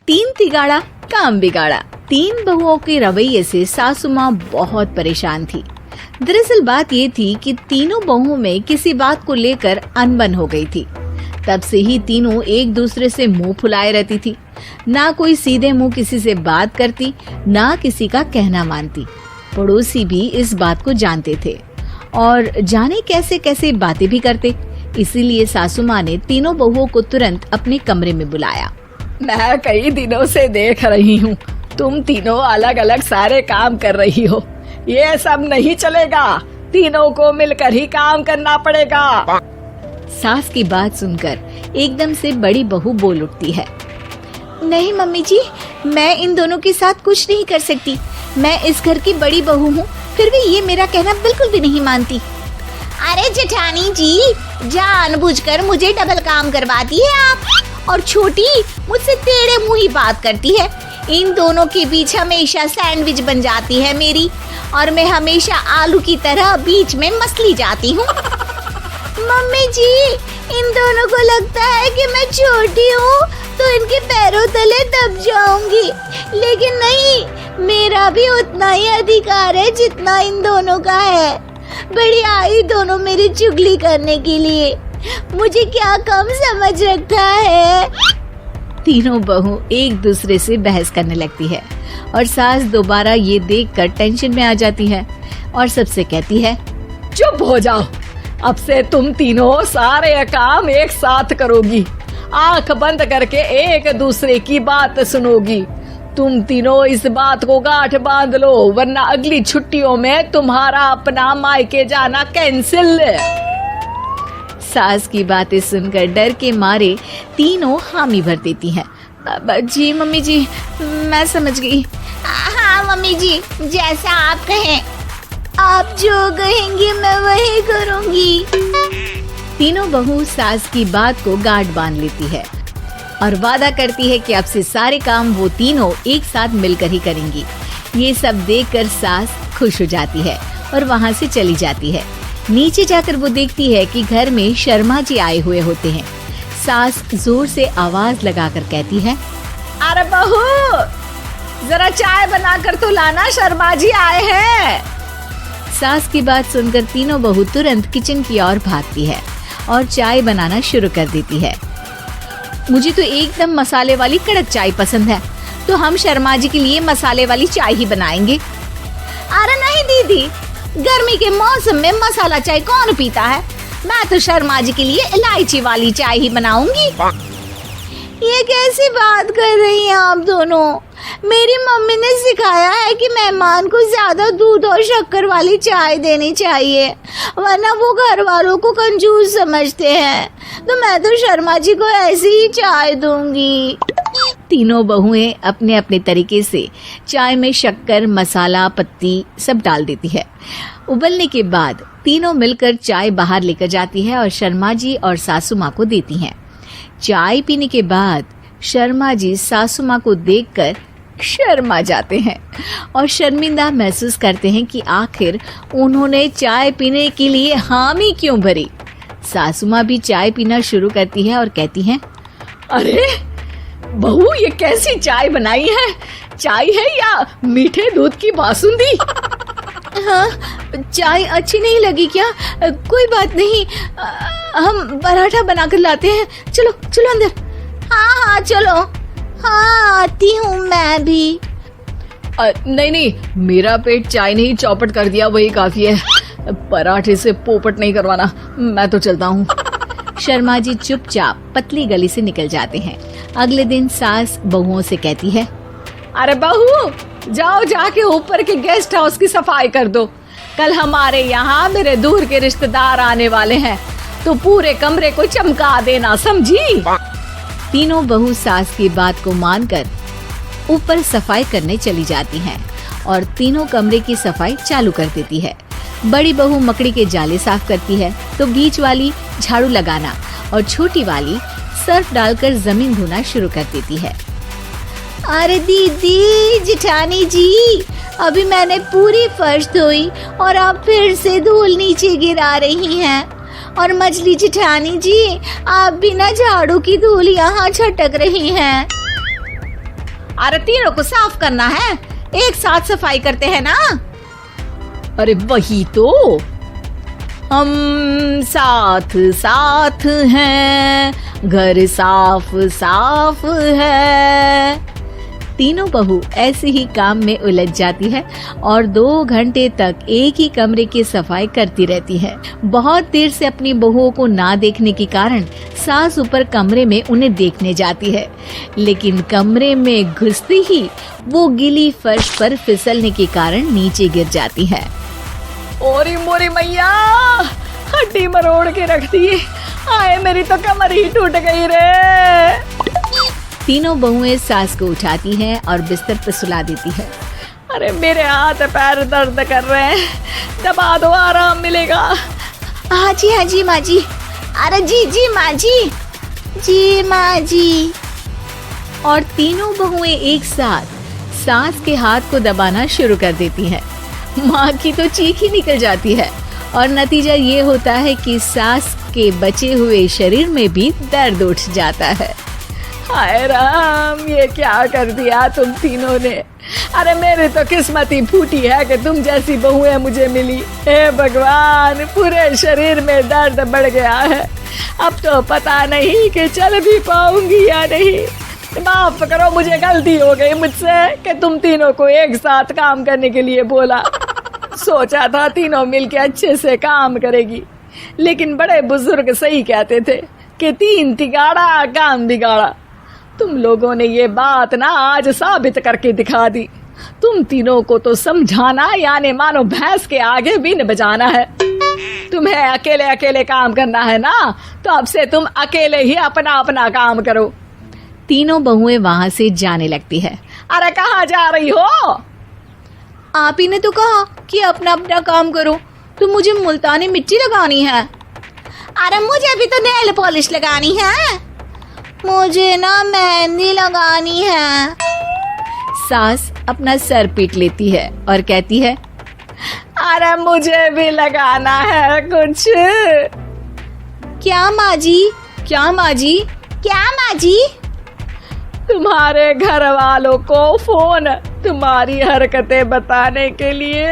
तीन तिगाड़ा काम बिगाड़ा। तीन बहुओं के रवैये से सासू माँ बहुत परेशान थी। दरअसल बात ये थी कि तीनों बहुओं में किसी बात को लेकर अनबन हो गई थी। तब से ही तीनों एक दूसरे से मुंह फुलाए रहती थी। ना कोई सीधे मुंह किसी से बात करती, ना किसी का कहना मानती। पड़ोसी भी इस बात को जानते थे और जाने कैसे कैसे बातें भी करते। इसीलिए सासू माँ ने तीनों बहुओं को तुरंत अपने कमरे में बुलाया। मैं कई दिनों से देख रही हूँ, तुम तीनों अलग अलग सारे काम कर रही हो। ये सब नहीं चलेगा, तीनों को मिलकर ही काम करना पड़ेगा। सास की बात सुनकर एकदम से बड़ी बहू बोल उठती है। नहीं मम्मी जी, मैं इन दोनों के साथ कुछ नहीं कर सकती। मैं इस घर की बड़ी बहू हूँ, फिर भी ये मेरा कहना बिल्कुल भी नहीं मानती। अरे जेठानी जी, जानबूझकर मुझे डबल काम करवाती है आप, और छोटी मुझसे टेढ़े मुंह ही बात करती है। इन दोनों के बीच हमेशा सैंडविच बन जाती है मेरी, और मैं हमेशा आलू की तरह बीच में मसली जाती हूँ। मम्मी जी, इन दोनों को लगता है कि मैं छोटी हूँ तो इनके पैरों तले दब जाऊंगी, लेकिन नहीं, मेरा भी उतना ही अधिकार है जितना इन दोनों का है। बड़ी आई दोनों मेरी चुगली करने के लिए, मुझे क्या कम समझ रखा है। तीनों बहू एक दूसरे से बहस करने लगती है और सास दोबारा ये देखकर टेंशन में आ जाती है और सबसे कहती है, चुप हो जाओ, अब से तुम तीनों सारे काम एक साथ करोगी, आंख बंद करके एक दूसरे की बात सुनोगी। तुम तीनों इस बात को गांठ बांध लो, वरना अगली छुट्टियों में तुम्हारा अपना मायके जाना कैंसिल। सास की बातें सुनकर डर के मारे तीनों हामी भर देती हैं। जी मम्मी जी, मैं समझ गई। हाँ मम्मी जी, जैसा आप कहें। आप जो कहेंगी मैं वही करूँगी। तीनों बहू सास की बात को गांठ बांध लेती है और वादा करती है कि अब से सारे काम वो तीनों एक साथ मिलकर ही करेंगी। ये सब देखकर सास खुश हो जाती है और वहाँ से चली जाती है। नीचे जाकर वो देखती है कि घर में शर्मा जी आए हुए होते हैं। सास जोर से आवाज लगाकर कहती है, अरे बहू, जरा चाय बनाकर तो लाना, शर्मा जी आए हैं। सास की बात सुनकर तीनों बहू तुरंत किचन की ओर भागती है और चाय बनाना शुरू कर देती है। मुझे तो एकदम मसाले वाली कड़क चाय पसंद है, तो हम शर्मा जी के लिए मसाले वाली चाय ही बनाएंगे। अरे नहीं दीदी, गर्मी के मौसम में मसाला चाय कौन पीता है? मैं तो शर्मा जी के लिए इलायची वाली चाय ही बनाऊंगी। ये कैसी बात कर रही हैं आप दोनों? मेरी मम्मी ने सिखाया है कि मेहमान को ज्यादा दूध और शक्कर वाली चाय देनी चाहिए, वरना वो घर वालों को कंजूस समझते हैं। तो मैं तो शर्मा जी को ऐसी ही चाय दूंगी। तीनों बहुएं अपने अपने तरीके से चाय में शक्कर, मसाला, पत्ती सब डाल देती है। उबलने के बाद तीनों मिलकर चाय बाहर लेकर जाती है और शर्मा जी और सासू माँ को देती हैं। चाय पीने के बाद शर्मा जी सासू माँ को देखकर शर्मा जाते हैं और शर्मिंदा महसूस करते हैं कि आखिर उन्होंने चाय पीने के लिए हामी क्यों भरी। सासू माँ भी चाय पीना शुरू करती है और कहती हैं, अरे बहू, ये कैसी चाय बनाई है? चाय है या मीठे दूध की बासुंदी? हाँ, चाय अच्छी नहीं लगी क्या? कोई बात नहीं, हम पराठा बनाकर लाते हैं। चलो चलो अंदर। हाँ हाँ चलो, हाँ आती हूँ मैं भी। नहीं नहीं, मेरा पेट चाय ने ही चौपट कर दिया, वही काफी है। पराठे से पोपट नहीं करवाना, मैं तो चलता हूँ। शर्मा जी चुपचाप पतली गली से निकल जाते हैं। अगले दिन सास बहुओं से कहती है, अरे बहू, जाओ जाके ऊपर के गेस्ट हाउस की सफाई कर दो। कल हमारे यहाँ मेरे दूर के रिश्तेदार आने वाले हैं, तो पूरे कमरे को चमका देना, समझी? तीनों बहू सास की बात को मानकर ऊपर सफाई करने चली जाती हैं और तीनों कमरे की सफाई चालू कर देती है। बड़ी बहू मकड़ी के जाले साफ करती है, तो बीच वाली झाड़ू लगाना और छोटी वाली सर्फ डालकर जमीन धोना शुरू कर देती है। अरे दीदी, जेठानी जी, अभी मैंने पूरी फर्श धोई और आप फिर से धूल नीचे गिरा रही हैं। और मछली जेठानी जी, आप बिना झाड़ू की धूल यहाँ छटक रही हैं। अरे तीनों को साफ करना है, एक साथ सफाई करते हैं ना। अरे वही तो, हम साथ साथ हैं, घर साफ साफ है। तीनों बहू ऐसे ही काम में उलझ जाती है और 2 घंटे तक एक ही कमरे की सफाई करती रहती है। बहुत देर से अपनी बहुओं को ना देखने के कारण सास ऊपर कमरे में उन्हें देखने जाती है, लेकिन कमरे में घुसते ही वो गीली फर्श पर फिसलने के कारण नीचे गिर जाती है। ओरी मोरी मैया, हड्डी मरोड़ के रख दी। आए मेरी तो कमर ही टूट गई रे। तीनों बहुएं सास को उठाती हैं और बिस्तर पर सुला देती है। अरे मेरे हाथ पैर दर्द कर रहे हैं, दबा दो, आराम मिलेगा। हाँ जी माँ जी। अरे जी माँ जी माँ जी। और तीनों बहुएं एक साथ सास के हाथ को दबाना शुरू कर देती हैं। माँ की तो चीख ही निकल जाती है और नतीजा ये होता है कि सास के बचे हुए शरीर में भी दर्द उठ जाता है। हाय राम, ये क्या कर दिया तुम तीनों ने। अरे मेरी तो किस्मत ही फूटी है कि तुम जैसी बहुएं मुझे मिली। हे भगवान, पूरे शरीर में दर्द बढ़ गया है। अब तो पता नहीं कि चल भी पाऊंगी या नहीं। माफ करो, मुझे गलती हो गई मुझसे कि तुम तीनों को एक साथ काम करने के लिए बोला। सोचा था तीनों मिलके अच्छे से काम करेगी, लेकिन बड़े बुजुर्ग सही कहते थे कि 3 तिगाड़ा काम बिगाड़ा। तुम लोगों ने ये बात ना आज साबित करके दिखा दी। तुम तीनों को तो समझाना यानी मानो भैंस के आगे बीन बजाना है। तुम्हें अकेले अकेले काम करना है ना, तो अब से तुम अकेले ही अपना अपना काम करो। तीनों बहुएं वहां से जाने लगती है। अरे कहाँ जा रही हो? आप ही ने तो कहा कि अपना अपना काम करो, तो मुझे मुल्तानी मिट्टी लगानी है। अरे मुझे भी तो नेल पॉलिश लगानी है। मुझे ना मेहंदी लगानी है। सास अपना सर पीट लेती है और कहती है, अरे मुझे भी लगाना है कुछ। क्या माँ जी? क्या माँ जी? क्या माँ जी? तुम्हारे घर वालों को फोन तुम्हारी हरकतें बताने के लिए।